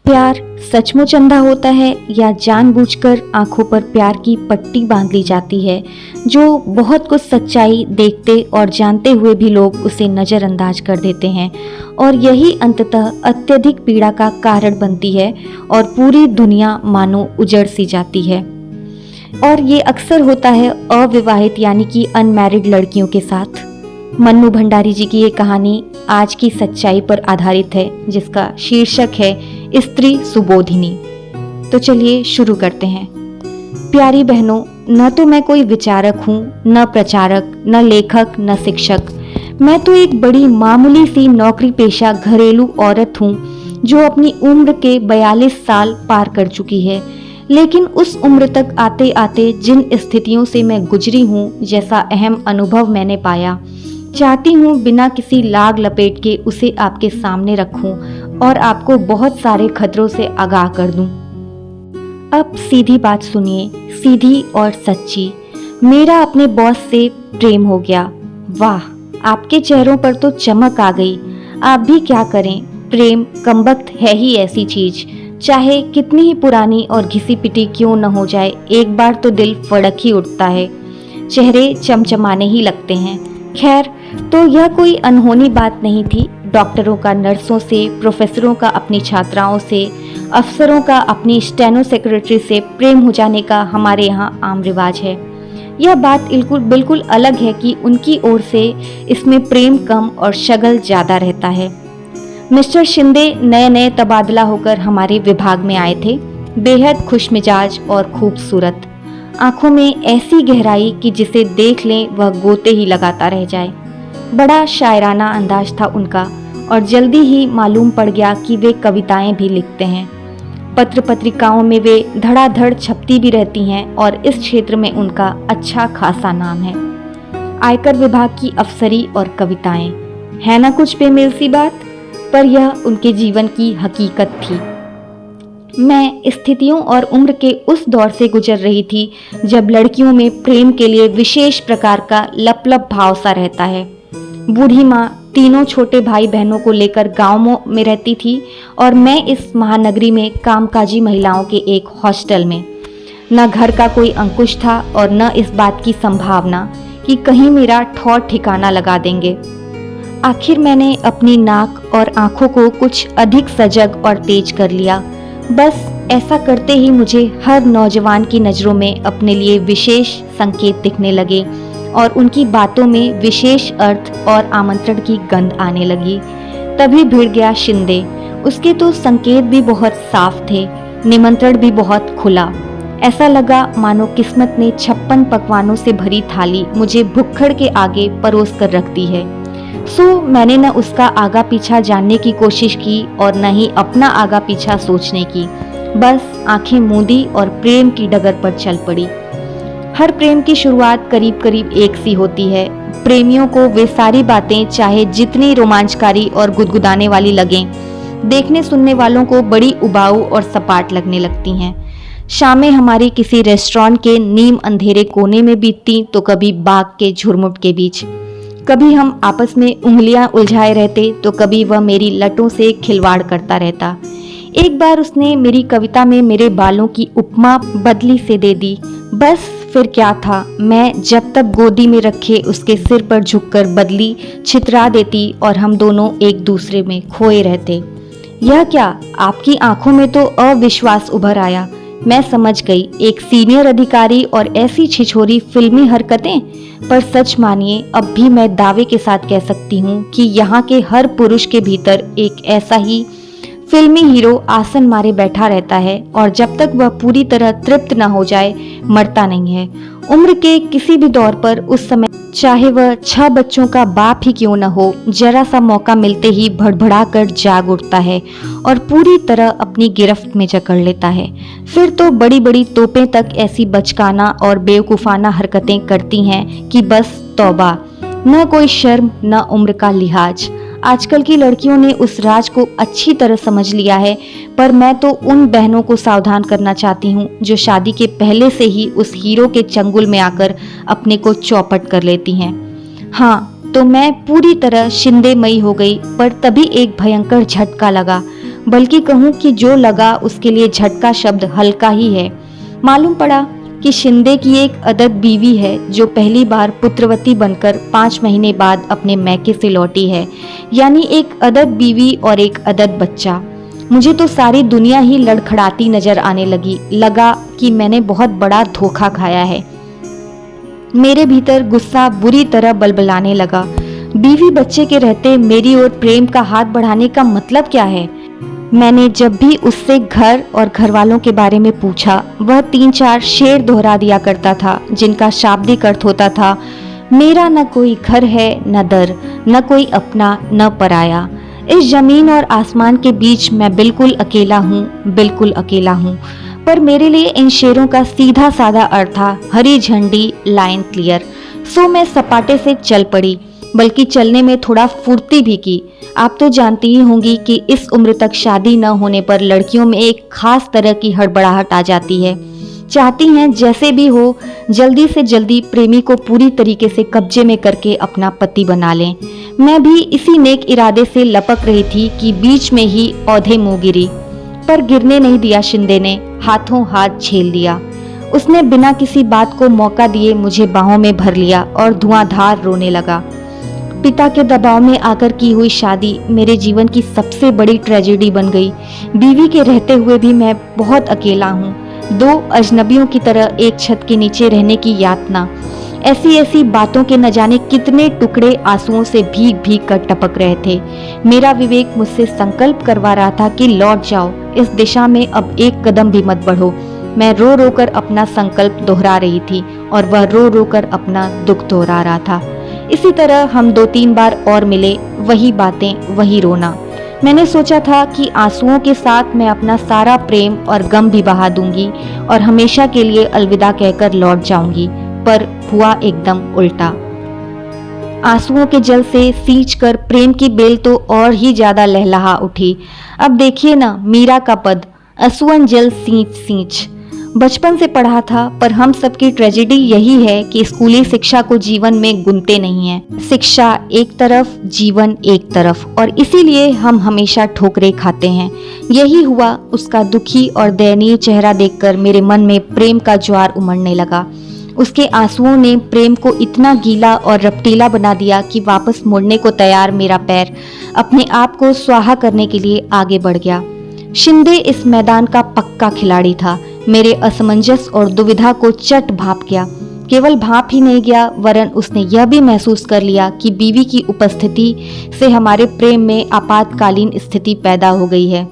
प्यार सचमुच अंधा होता है या जानबूझकर आंखों पर प्यार की पट्टी बांध ली जाती है, जो बहुत कुछ सच्चाई देखते और जानते हुए भी लोग उसे नज़रअंदाज कर देते हैं और यही अंततः अत्यधिक पीड़ा का कारण बनती है और पूरी दुनिया मानो उजड़ सी जाती है। और ये अक्सर होता है अविवाहित यानी कि अनमैरिड लड़कियों के साथ। मन्नू भंडारी जी की ये कहानी आज की सच्चाई पर आधारित है, जिसका शीर्षक है स्त्री सुबोधिनी। तो चलिए शुरू करते हैं। प्यारी बहनों, न तो मैं कोई विचारक हूँ, न प्रचारक, न लेखक, न शिक्षक। मैं तो एक बड़ी मामूली सी नौकरी पेशा घरेलू औरत हूँ जो अपनी उम्र के 42 साल पार कर चुकी है। लेकिन उस उम्र तक आते आते जिन स्थितियों से मैं गुजरी हूँ, जैसा अहम अनुभव मैंने पाया, चाहती हूँ बिना किसी लाग लपेट के उसे आपके सामने रखूं और आपको बहुत सारे खतरों से आगाह कर दूं। अब सीधी बात सुनिए, सीधी और सच्ची। मेरा अपने बॉस से प्रेम हो गया। वाह, आपके चेहरों पर तो चमक आ गई। आप भी क्या करें, प्रेम कमबख्त है ही ऐसी चीज। चाहे कितनी ही पुरानी और घिसी पिटी क्यों न हो जाए, एक बार तो दिल फड़क ही उठता है, चेहरे चमचमाने ही लगते हैं। खैर, तो यह कोई अनहोनी बात नहीं थी। डॉक्टरों का नर्सों से, प्रोफेसरों का अपनी छात्राओं से, अफसरों का अपनी स्टेनो सेक्रेटरी से प्रेम हो जाने का हमारे यहाँ आम रिवाज है। यह बात बिल्कुल अलग है कि उनकी ओर से इसमें प्रेम कम और शगल ज़्यादा रहता है। मिस्टर शिंदे नए तबादला होकर हमारे विभाग में आए थे। बेहद खुशमिजाज और खूबसूरत, आंखों में ऐसी गहराई कि जिसे देख लें वह गोते ही लगाता रह जाए। बड़ा शायराना अंदाज था उनका और जल्दी ही मालूम पड़ गया कि वे कविताएं भी लिखते हैं। पत्र पत्रिकाओं में वे धड़ाधड़ छपती भी रहती हैं और इस क्षेत्र में उनका अच्छा खासा नाम है। आयकर विभाग की अफसरी और कविताएं, है ना कुछ बेमेल सी बात, पर यह उनके जीवन की हकीकत थी। मैं स्थितियों और उम्र के उस दौर से गुजर रही थी जब लड़कियों में प्रेम के लिए विशेष प्रकार का लप भाव सा रहता है। बूढ़ी माँ तीनों छोटे भाई बहनों को लेकर गाँवों में रहती थी और मैं इस महानगरी में कामकाजी महिलाओं के एक हॉस्टल में। न घर का कोई अंकुश था और न इस बात की संभावना कि कहीं मेरा ठौर ठिकाना लगा देंगे। आखिर मैंने अपनी नाक और आंखों को कुछ अधिक सजग और तेज कर लिया। बस ऐसा करते ही मुझे हर नौजवान की नज़रों में अपने लिए विशेष संकेत दिखने लगे और उनकी बातों में विशेष अर्थ और आमंत्रण की गंध आने लगी। तभी भिड़ गया शिंदे। उसके तो संकेत भी बहुत साफ थे, निमंत्रण भी बहुत खुला। ऐसा लगा मानो किस्मत ने 56 पकवानों से भरी थाली मुझे भुक्खड़ के आगे परोस कर रख दी है। सो मैंने न उसका आगा पीछा जानने की कोशिश की और न ही अपना आगा पीछा सोचने की। बस आंखें मूंदी और प्रेम की डगर पर चल पड़ी। हर प्रेम की शुरुआत करीब करीब एक सी होती है। प्रेमियों को वे सारी बातें चाहे जितनी रोमांचकारी और गुदगुदाने वाली लगें, देखने सुनने वालों को बड़ी उबाऊ और सपाट लगने लगती हैं। शामें हमारी किसी रेस्टोरेंट के नीम अंधेरे कोने में बीतती तो कभी बाग के झुरमुट के बीच। कभी हम आपस में उंगलियां उलझाए रहते तो कभी वह मेरी लटों से खिलवाड़ करता रहता। एक बार उसने मेरी कविता में मेरे बालों की उपमा बदली से दे दी। बस फिर क्या था, मैं जब तक गोदी में रखे उसके सिर पर झुककर बदली छितरा देती और हम दोनों एक दूसरे में खोए रहते। यह क्या, आपकी आंखों में तो अविश्वास उभर आया। मैं समझ गई, एक सीनियर अधिकारी और ऐसी छिछोरी फिल्मी हरकतें। पर सच मानिए, अब भी मैं दावे के साथ कह सकती हूँ कि यहाँ के हर पुरुष के भीतर एक ऐसा ही फिल्मी हीरो आसन मारे बैठा रहता है और जब तक वह पूरी तरह तृप्त न हो जाए मरता नहीं है। उम्र के किसी भी दौर पर उस समय चाहे वह 6 बच्चों का बाप ही क्यों न हो, जरा सा मौका मिलते ही भड़बड़ा कर जाग उठता है और पूरी तरह अपनी गिरफ्त में जकड़ लेता है। फिर तो बड़ी बड़ी तोपें तक ऐसी बचकाना और बेवकूफ़ाना हरकतें करती हैं कि बस तौबा, न कोई शर्म न उम्र का लिहाज। आजकल की लड़कियों ने उस राज को अच्छी तरह समझ लिया है, पर मैं तो उन बहनों को सावधान करना चाहती हूँ जो शादी के पहले से ही उस हीरो के चंगुल में आकर अपने को चौपट कर लेती हैं। हाँ, तो मैं पूरी तरह शिंदेमयी हो गई, पर तभी एक भयंकर झटका लगा। बल्कि कहूँ कि जो लगा उसके लिए झटका शब्द हल्का ही है। मालूम पड़ा कि शिंदे की एक अदद बीवी है जो पहली बार पुत्रवती बनकर 5 महीने बाद अपने मैके से लौटी है, यानी एक अदद बीवी और एक अदद बच्चा। मुझे तो सारी दुनिया ही लड़खड़ाती नजर आने लगी। लगा कि मैंने बहुत बड़ा धोखा खाया है। मेरे भीतर गुस्सा बुरी तरह बलबलाने लगा। बीवी बच्चे के रहते मेरी ओर प्रेम का हाथ बढ़ाने का मतलब क्या है? मैंने जब भी उससे घर और घर वालों के बारे में पूछा, वह 3-4 शेर दोहरा दिया करता था, जिनका शाब्दिक अर्थ होता था, मेरा न कोई घर है न दर, न कोई अपना न पराया। इस जमीन और आसमान के बीच मैं बिल्कुल अकेला हूँ, बिल्कुल अकेला हूँ। पर मेरे लिए इन शेरों का सीधा साधा अर्थ था हरी झंडी, लाइन क्लियर। सो मैं सपाटे से चल पड़ी, बल्कि चलने में थोड़ा फुर्ती भी की। आप तो जानती ही होंगी कि इस उम्र तक शादी न होने पर लड़कियों में एक खास तरह की हड़बड़ाहट आ जाती है। चाहती हैं जैसे भी हो जल्दी से जल्दी प्रेमी को पूरी तरीके से कब्जे में करके अपना पति बना लें। मैं भी इसी नेक इरादे से लपक रही थी कि बीच में ही औधे मुंह गिरी। पर गिरने नहीं दिया शिंदे ने, हाथों हाथ झेल दिया। उसने बिना किसी बात को मौका दिए मुझे बाहों में भर लिया और धुआंधार रोने लगा। पिता के दबाव में आकर की हुई शादी मेरे जीवन की सबसे बड़ी ट्रेजेडी बन गई। बीवी के रहते हुए भी मैं बहुत अकेला हूँ। 2 अजनबियों की तरह एक छत के नीचे रहने की यातना। ऐसी ऐसी बातों के न जाने कितने टुकड़े आंसुओं से भीग भीग कर टपक रहे थे। मेरा विवेक मुझसे संकल्प करवा रहा था कि लौट जाओ, इस दिशा में अब एक कदम भी मत बढ़ो। मैं रो रो कर अपना संकल्प दोहरा रही थी और वह रो रो कर अपना दुख दोहरा रहा था। इसी तरह हम 2-3 बार और मिले, वही बातें, वही रोना। मैंने सोचा था कि आंसुओं के साथ मैं अपना सारा प्रेम और गम भी बहा दूंगी और हमेशा के लिए अलविदा कहकर लौट जाऊंगी, पर हुआ एकदम उल्टा। आंसुओं के जल से सींचकर प्रेम की बेल तो और ही ज्यादा लहलहा उठी। अब देखिए ना मीरा का पद, असुअन जल सींच सींच। बचपन से पढ़ा था, पर हम सबकी ट्रेजेडी यही है कि स्कूली शिक्षा को जीवन में गुनते नहीं है। शिक्षा एक तरफ, जीवन एक तरफ, और इसीलिए हम हमेशा ठोकरे खाते हैं। यही हुआ। उसका दुखी और दयनीय चेहरा देखकर मेरे मन में प्रेम का ज्वार उमड़ने लगा। उसके आंसुओं ने प्रेम को इतना गीला और रपटीला बना दिया कि वापस मुड़ने को तैयार मेरा पैर अपने आप को स्वाहा करने के लिए आगे बढ़ गया। शिंदे इस मैदान का पक्का खिलाड़ी था। मेरे असमंजस और दुविधा को चट भाप गया। केवल भाप ही नहीं गया, वरन उसने यह भी महसूस कर लिया कि बीवी की उपस्थिति से हमारे प्रेम में आपातकालीन स्थिति पैदा हो गई है।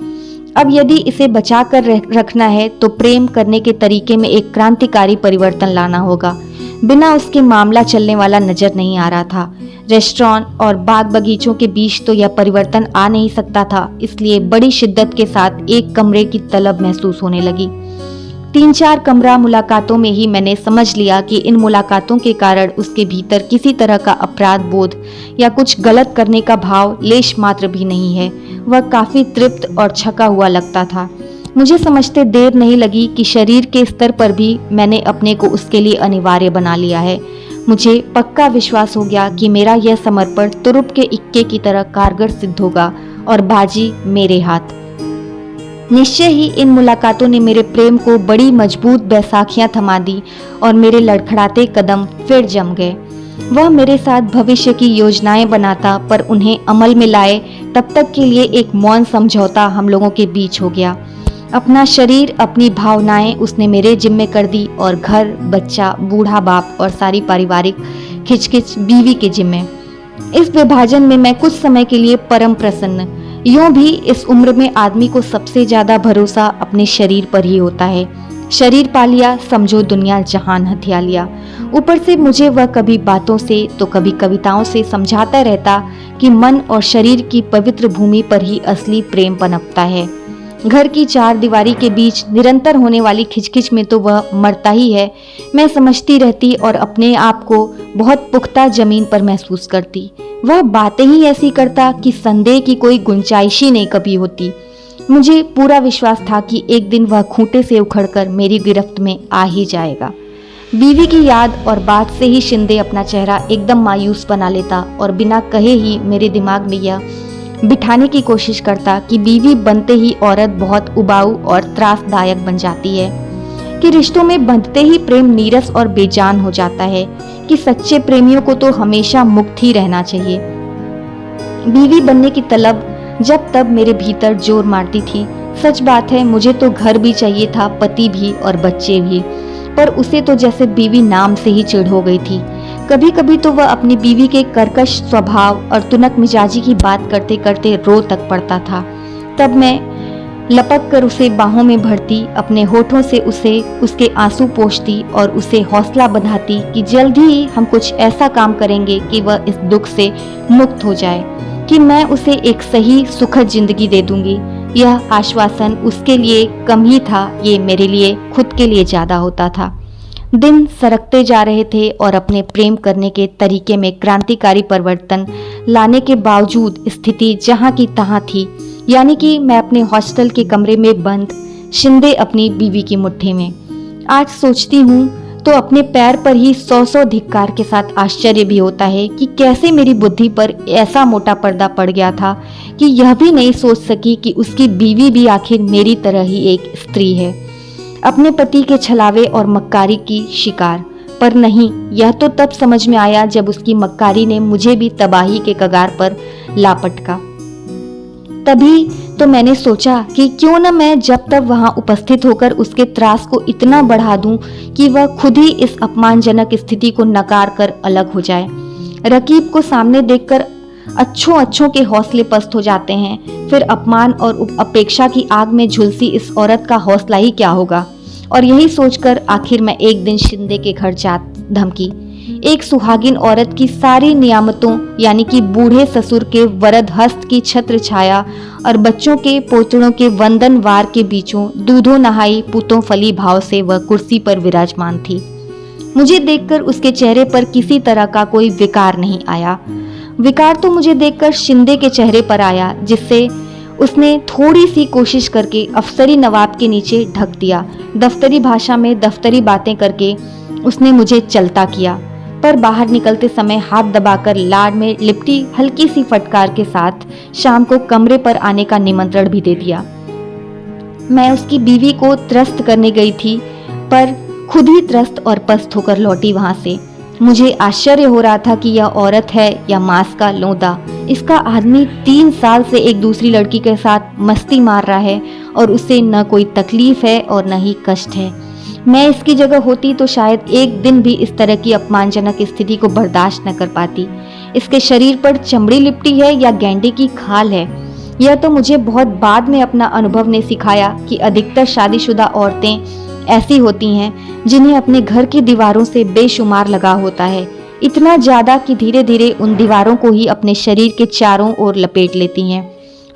अब यदि इसे बचा कर रखना है तो प्रेम करने के तरीके में एक क्रांतिकारी परिवर्तन लाना होगा। बिना उसके मामला चलने वाला नजर नहीं आ रहा था। रेस्टोरेंट और बाग बगीचों के बीच तो यह परिवर्तन आ नहीं सकता था, इसलिए बड़ी शिद्दत के साथ एक कमरे की तलब महसूस होने लगी। 3-4 कमरा मुलाकातों में ही मैंने समझ लिया कि इन मुलाकातों के कारण उसके भीतर किसी तरह का अपराध बोध या कुछ गलत करने का भाव लेश मात्र भी नहीं है। वह काफी तृप्त और छका हुआ लगता था। मुझे समझते देर नहीं लगी कि शरीर के स्तर पर भी मैंने अपने को उसके लिए अनिवार्य बना लिया है। मुझे पक्का विश्वास हो गया कि मेरा यह समर्पण तुरुप के इक्के की तरह कारगर सिद्ध होगा और बाजी मेरे हाथ। निश्चय ही इन मुलाकातों ने मेरे प्रेम को बड़ी मजबूत बैसाखियां थमा दी और मेरे लड़खड़ाते कदम फिर जम गए। वह मेरे साथ भविष्य की योजनाएं बनाता, पर उन्हें अमल में लाए तब तक के लिए एक मौन समझौता हम लोगों के बीच हो गया। अपना शरीर, अपनी भावनाएं उसने मेरे जिम्मे कर दी और घर, बच्चा, बूढ़ा बाप और सारी पारिवारिक खिचखिच बीवी के जिम्मे। इस विभाजन में मैं कुछ समय के लिए परम प्रसन्न। यूं भी इस उम्र में आदमी को सबसे ज्यादा भरोसा अपने शरीर पर ही होता है। शरीर पा लिया, समझो दुनिया जहान हथिया लिया। ऊपर से मुझे वह कभी बातों से तो कभी कविताओं से समझाता रहता कि मन और शरीर की पवित्र भूमि पर ही असली प्रेम पनपता है। घर की 4 दीवारी के बीच निरंतर होने वाली खिचखिच में तो वह मरता ही है। मैं समझती रहती और अपने आप को बहुत पुख्ता जमीन पर महसूस करती। वह बातें ही ऐसी करता कि संदेह की कोई गुंजाइश ही नहीं कभी होती। मुझे पूरा विश्वास था कि एक दिन वह खूंटे से उखड़कर मेरी गिरफ्त में आ ही जाएगा। बीवी की याद और बात से ही शिंदे अपना चेहरा एकदम मायूस बना लेता और बिना कहे ही मेरे दिमाग में यह बिठाने की कोशिश करता कि बीवी बनते ही औरत बहुत उबाऊ और त्रासदायक बन जाती है, कि रिश्तों में बंधते ही प्रेम नीरस और बेजान हो जाता है, कि सच्चे प्रेमियों को तो हमेशा मुक्त ही रहना चाहिए। बीवी बनने की तलब जब तब मेरे भीतर जोर मारती थी। सच बात है, मुझे तो घर भी चाहिए था, पति भी और बच्चे भी, पर उसे तो जैसे बीवी नाम से ही चिढ़ हो गई थी। कभी कभी तो वह अपनी बीवी के कर्कश स्वभाव और तुनक मिजाजी की बात करते करते रो तक पड़ता था। तब मैं लपक कर उसे बाहों में भरती, अपने होठों से उसे उसके आंसू पोंछती और उसे हौसला बंधाती कि जल्द ही हम कुछ ऐसा काम करेंगे कि वह इस दुख से मुक्त हो जाए, कि मैं उसे एक सही सुखद जिंदगी दे दूंगी। यह आश्वासन उसके लिए कम ही था, ये मेरे लिए खुद के लिए ज्यादा होता था। दिन सरकते जा रहे थे और अपने प्रेम करने के तरीके में क्रांतिकारी परिवर्तन लाने के बावजूद स्थिति जहां की तहां थी, यानी कि मैं अपने हॉस्टल के कमरे में बंद, शिंदे अपनी बीवी की मुट्ठी में। आज सोचती हूँ तो अपने पैर पर ही सौ सौ धिक्कार के साथ आश्चर्य भी होता है कि कैसे मेरी बुद्धि पर ऐसा मोटा पर्दा पड़ गया था कि यह भी नहीं सोच सकी कि उसकी बीवी भी आखिर मेरी तरह ही एक स्त्री है, अपने पति के छलावे और मक्कारी की शिकार। पर नहीं, यह तो तब समझ में आया जब उसकी मक्कारी ने मुझे भी तबाही के कगार पर लापटका। तभी तो मैंने सोचा कि क्यों न मैं जब तक वहां उपस्थित होकर उसके त्रास को इतना बढ़ा दूं कि वह खुद ही इस अपमानजनक स्थिति को नकार कर अलग हो जाए। रकीब को सामने देखकर अच्छों के हौसले पस्त हो जाते हैं, फिर अपमान और अपेक्षा की आग में झुलसी इस औरत का हौसला ही क्या होगा। और यही सोचकर आखिर मैं एक दिन शिंदे के घर जा धमकी। एक सुहागिन औरत की सारी नियामतों, यानी कि बूढ़े ससुर के वरद हस्त की छत्र छाया और बच्चों के पोतड़ों के वंदन वार के बीचों दूधों नहाई पूतों फली भाव से वह कुर्सी पर विराजमान थी। मुझे देखकर उसके चेहरे पर किसी तरह का कोई विकार नहीं आया। विकार तो मुझे देखकर शिंदे के चेहरे पर आया, जिससे उसने थोड़ी सी कोशिश करके अफसरी नवाब के नीचे ढक दिया। दफ्तरी भाषा में दफ्तरी बातें करके उसने मुझे चलता किया, पर बाहर निकलते समय हाथ दबाकर लाड़ में लिपटी हल्की सी फटकार के साथ शाम को कमरे पर आने का निमंत्रण भी दे दिया। मैं उसकी बीवी को त्रस्त करने गई थी, पर खुद ही त्रस्त और पस्त होकर लौटी वहां से। मुझे आश्चर्य हो रहा था कि यह औरत है या मांस का लोंदा। इसका आदमी 3 साल से एक दूसरी लड़की के साथ मस्ती मार रहा है और उसे न कोई तकलीफ है और न ही कष्ट है। मैं इसकी जगह होती तो शायद एक दिन भी इस तरह की अपमानजनक स्थिति को बर्दाश्त न कर पाती। इसके शरीर पर चमड़ी लिपटी है या गैंडे की खाल है, यह तो मुझे बहुत बाद में अपना अनुभव ने सिखाया कि अधिकतर शादीशुदा औरतें ऐसी होती हैं जिन्हें अपने घर की दीवारों से बेशुमार लगाव होता है, इतना ज्यादा कि धीरे धीरे उन दीवारों को ही अपने शरीर के चारों ओर लपेट लेती हैं।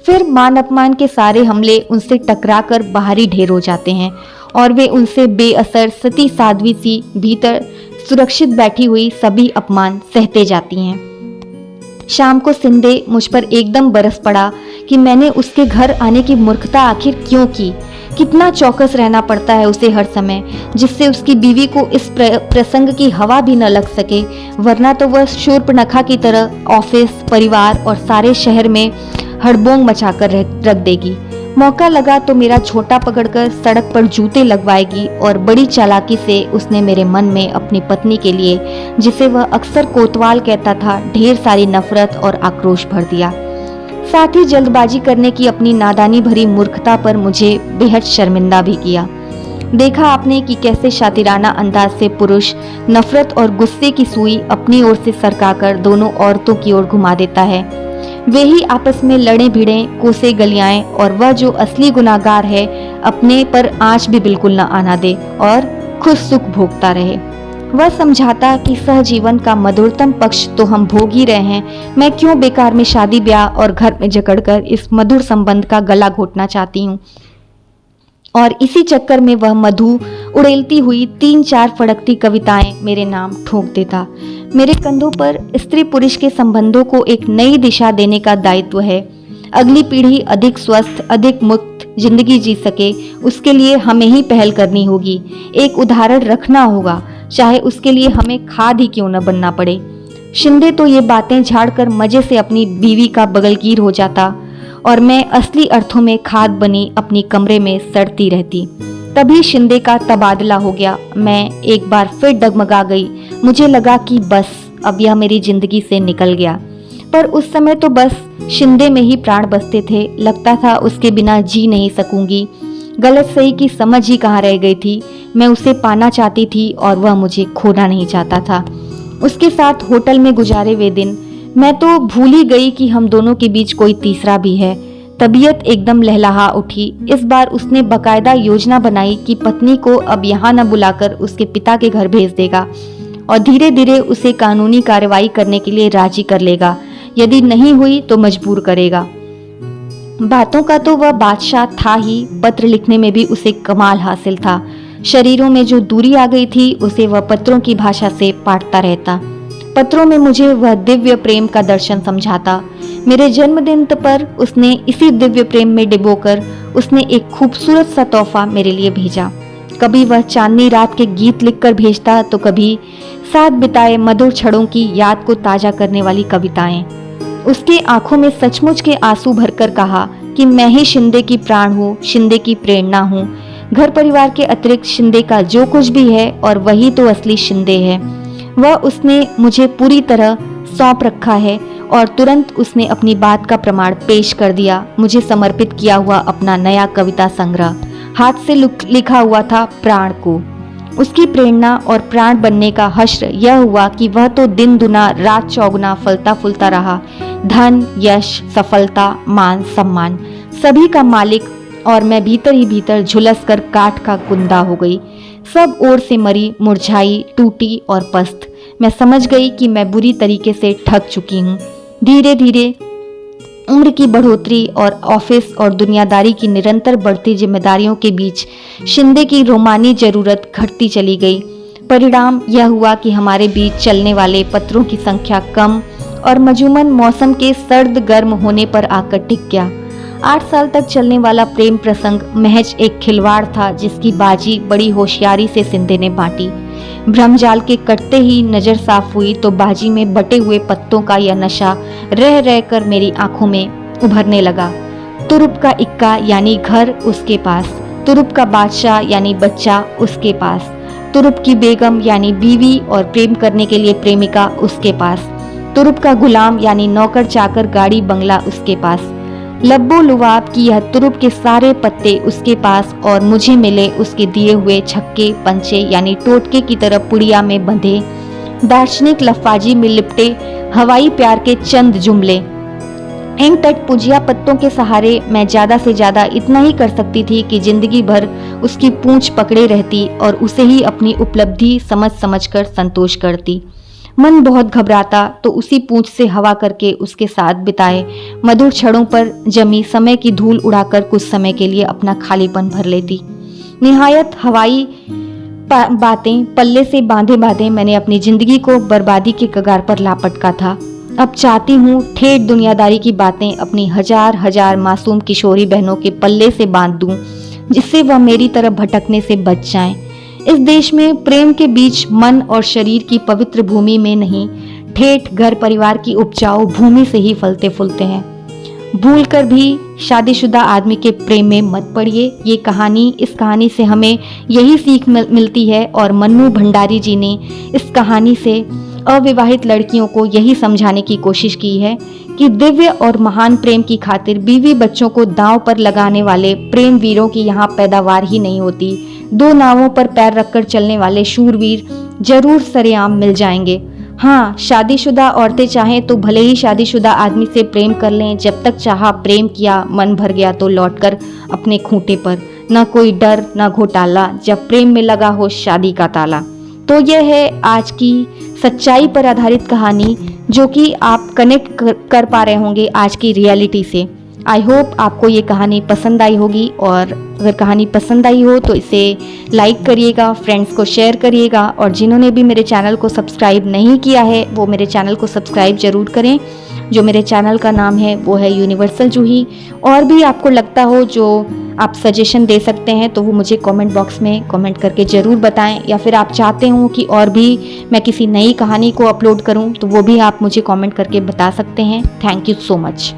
फिर मान अपमान के सारे हमले उनसे टकरा कर बाहरी ढेर हो जाते हैं और वे उनसे बेअसर सती साध्वी सी भीतर सुरक्षित बैठी हुई सभी अपमान सहते जाती हैं। शाम को शिंदे मुझ पर एकदम बरस पड़ा कि मैंने उसके घर आने की मूर्खता आखिर क्यों की। कितना चौकस रहना पड़ता है उसे हर समय, जिससे उसकी बीवी को इस प्रसंग की हवा भी न लग सके, वरना तो वह शूर्पणखा की तरह ऑफिस, परिवार और सारे शहर में हड़बोंग मचाकर रख देगी। मौका लगा तो मेरा छोटा पकड़कर सड़क पर जूते लगवाएगी और बड़ी चालाकी से उसने मेरे मन में अपनी पत्नी के लिए, जिसे वह अक्सर कोतवाल कहता था, ढेर सारी नफरत और आक्रोश भर दिया। साथ ही जल्दबाजी करने की अपनी नादानी भरी मूर्खता पर मुझे बेहद शर्मिंदा भी किया। देखा आपने कि कैसे शातिराना अंदाज से पुरुष नफरत और गुस्से की सुई अपनी ओर से सरकाकर दोनों औरतों की ओर घुमा देता है। वे ही आपस में लड़े भिड़े, कोसे गलियाएं और वह जो असली गुनाहगार है अपने पर आंच भी बिल्कुल न आना दे और खुद सुख भोगता रहे। वह समझाता कि सहजीवन का मधुरतम पक्ष तो हम भोग ही रहे हैं, मैं क्यों बेकार में शादी ब्याह और घर में जकड़कर इस मधुर संबंध का गला घोटना चाहती हूँ। और इसी चक्कर में वह मधु उड़ेलती हुई 3-4 फड़कती कविताएं मेरे नाम ठोक देता। मेरे कंधों पर स्त्री पुरुष के संबंधों को एक नई दिशा देने का दायित्व है। अगली पीढ़ी अधिक स्वस्थ, अधिक मुक्त जिंदगी जी सके, उसके लिए हमें ही पहल करनी होगी। एक उदाहरण रखना होगा, चाहे उसके लिए हमें खाद ही क्यों न बनना पड़े। शिंदे तो ये बातें झाड़कर मजे से अपनी बीवी का बगलगीर हो जाता और मैं असली अर्थों में खाद बनी अपनी कमरे में सड़ती रहती। तभी शिंदे का तबादला हो गया। मैं एक बार फिर डगमगा गई। मुझे लगा कि बस अब यह मेरी जिंदगी से निकल गया। पर उस समय तो बस शिंदे में ही प्राण बसते थे। लगता था उसके बिना जी नहीं सकूंगी। गलत सही की समझ ही कहाँ रह गई थी। मैं उसे पाना चाहती थी और वह मुझे खोना नहीं चाहता था। उसके साथ होटल में गुजारे वे दिन मैं तो भूल ही गई कि हम दोनों के बीच कोई तीसरा भी है। तबीयत एकदम लहलहा उठी। इस बार उसने बकायदा योजना बनाई कि पत्नी को अब यहाँ न बुलाकर उसके पिता के घर भेज देगा और धीरे धीरे उसे कानूनी कार्रवाई करने के लिए राजी कर लेगा। यदि नहीं हुई तो मजबूर करेगा। बातों का तो वह बादशाह था ही, पत्र लिखने में भी उसे कमाल हासिल था। शरीरों में जो दूरी आ गई थी उसे वह पत्रों की भाषा से पाटता रहता। पत्रों में मुझे वह दिव्य प्रेम का दर्शन समझाता। मेरे जन्मदिन पर उसने इसी दिव्य प्रेम में डिबोकर उसने एक खूबसूरत सा तोहफा मेरे लिए भेजा। कभी वह चांदनी रात के गीत लिखकर भेजता तो कभी साथ बिताए मधुर क्षणों की याद को ताजा करने वाली कविताएं। उसके आंखों में सचमुच के आंसू भरकर कहा कि मैं ही शिंदे की प्राण हूँ, शिंदे की प्रेरणा हूँ। घर परिवार के अतिरिक्त शिंदे का जो कुछ भी है और वही तो असली शिंदे है। वह उसने मुझे पूरी तरह सौंप रखा है और तुरंत उसने अपनी बात का प्रमाण पेश कर दिया। मुझे समर्पित किया हुआ अपना नया कविता संग्रह हाथ से लिखा हुआ था प्राण को। उसकी प्रेरणा और प्राण बनने का हश्र यह हुआ कि वह तो दिन दुना रात चौगुना फलता फूलता रहा। धन, यश, सफलता, मान, सम्मान सभी का मालिक और मैं भीतर ही भीतर झुलस कर काठ का कुंदा हो गई। सब ओर से मरी, मुरझाई, टूटी और पस्त। मैं समझ गई कि मैं बुरी तरीके से ठग चुकी हूँ। धीरे धीरे उम्र की बढ़ोतरी और ऑफिस और दुनियादारी की निरंतर बढ़ती जिम्मेदारियों के बीच शिंदे की रोमानी जरूरत घटती चली गई। परिणाम यह हुआ कि हमारे बीच चलने वाले पत्रों की संख्या कम और मजूमन मौसम के सर्द गर्म होने पर आकर टिक गया। 8 साल तक चलने वाला प्रेम प्रसंग महज एक खिलवाड़ था जिसकी बाजी बड़ी होशियारी से शिंदे ने बांटी। भ्रमजाल के कटते ही नजर साफ हुई तो बाजी में बटे हुए पत्तों का यह नशा रह रह कर मेरी आंखों में उभरने लगा। तुरुप का इक्का यानी घर उसके पास, तुरुप का बादशाह यानी बच्चा उसके पास, तुरुप की बेगम यानी बीवी और प्रेम करने के लिए प्रेमिका उसके पास, तुरुप का गुलाम यानी नौकर चाकर गाड़ी बंगला उसके पास। लब्बो लुवाब की यह तुरुप के सारे पत्ते उसके पास और मुझे मिले उसके दिए हुए छक्के पंचे यानी टोटके की तरह पुड़िया में बंधे दार्शनिक लफाजी में लिपटे हवाई प्यार के चंद जुमले। इन तटपुजिया पत्तों के सहारे मैं ज्यादा से ज्यादा इतना ही कर सकती थी कि जिंदगी भर उसकी पूंछ पकड़े रहती और उसे ही अपनी उपलब्धि समझ समझकर संतोष करती। मन बहुत घबराता तो उसी पूंछ से हवा करके उसके साथ बिताए मधुर क्षणों पर जमी समय की धूल उड़ाकर कुछ समय के लिए अपना खालीपन भर लेती। निहायत हवाई बातें पल्ले से बांधे बांधे मैंने अपनी जिंदगी को बर्बादी के कगार पर लापटका था। अब चाहती हूँ ठेठ दुनियादारी की बातें अपनी हजार हजार मासूम किशोरी बहनों के पल्ले से बांध दूं, जिससे वह मेरी तरफ भटकने से बच जाएं। इस देश में प्रेम के बीच मन और शरीर की पवित्र भूमि में नहीं, ठेठ घर परिवार की उपजाऊ भूमि से ही फलते फूलते हैं। भूलकर भी शादीशुदा आदमी के प्रेम में मत पड़िए। इस कहानी से हमें यही सीख मिलती है और मन्नू भंडारी जी ने इस कहानी से अविवाहित लड़कियों को यही समझाने की कोशिश की है कि दिव्य और महान प्रेम की खातिर बीवी बच्चों को दांव पर लगाने वाले प्रेम वीरों की यहाँ पैदावार ही नहीं होती। 2 नावों पर पैर रखकर चलने वाले शूरवीर जरूर सरेआम मिल जाएंगे। हाँ, शादीशुदा औरतें चाहें तो भले ही शादीशुदा आदमी से प्रेम कर लें। जब तक चाहा प्रेम किया, मन भर गया तो लौटकर अपने खूंटे पर। न कोई डर न घोटाला, जब प्रेम में लगा हो शादी का ताला। तो यह है आज की सच्चाई पर आधारित कहानी, जो कि आप कनेक्ट कर पा रहे होंगे आज की रियलिटी से। आई होप आपको ये कहानी पसंद आई होगी, और अगर कहानी पसंद आई हो तो इसे लाइक करिएगा, फ्रेंड्स को शेयर करिएगा, और जिन्होंने भी मेरे चैनल को सब्सक्राइब नहीं किया है वो मेरे चैनल को सब्सक्राइब जरूर करें। जो मेरे चैनल का नाम है वो है यूनिवर्सल जूही। और भी आपको लगता हो जो आप सजेशन दे सकते हैं तो वो मुझे कमेंट बॉक्स में कमेंट करके ज़रूर बताएं, या फिर आप चाहते हो कि और भी मैं किसी नई कहानी को अपलोड करूं तो वो भी आप मुझे कमेंट करके बता सकते हैं। Thank you so much.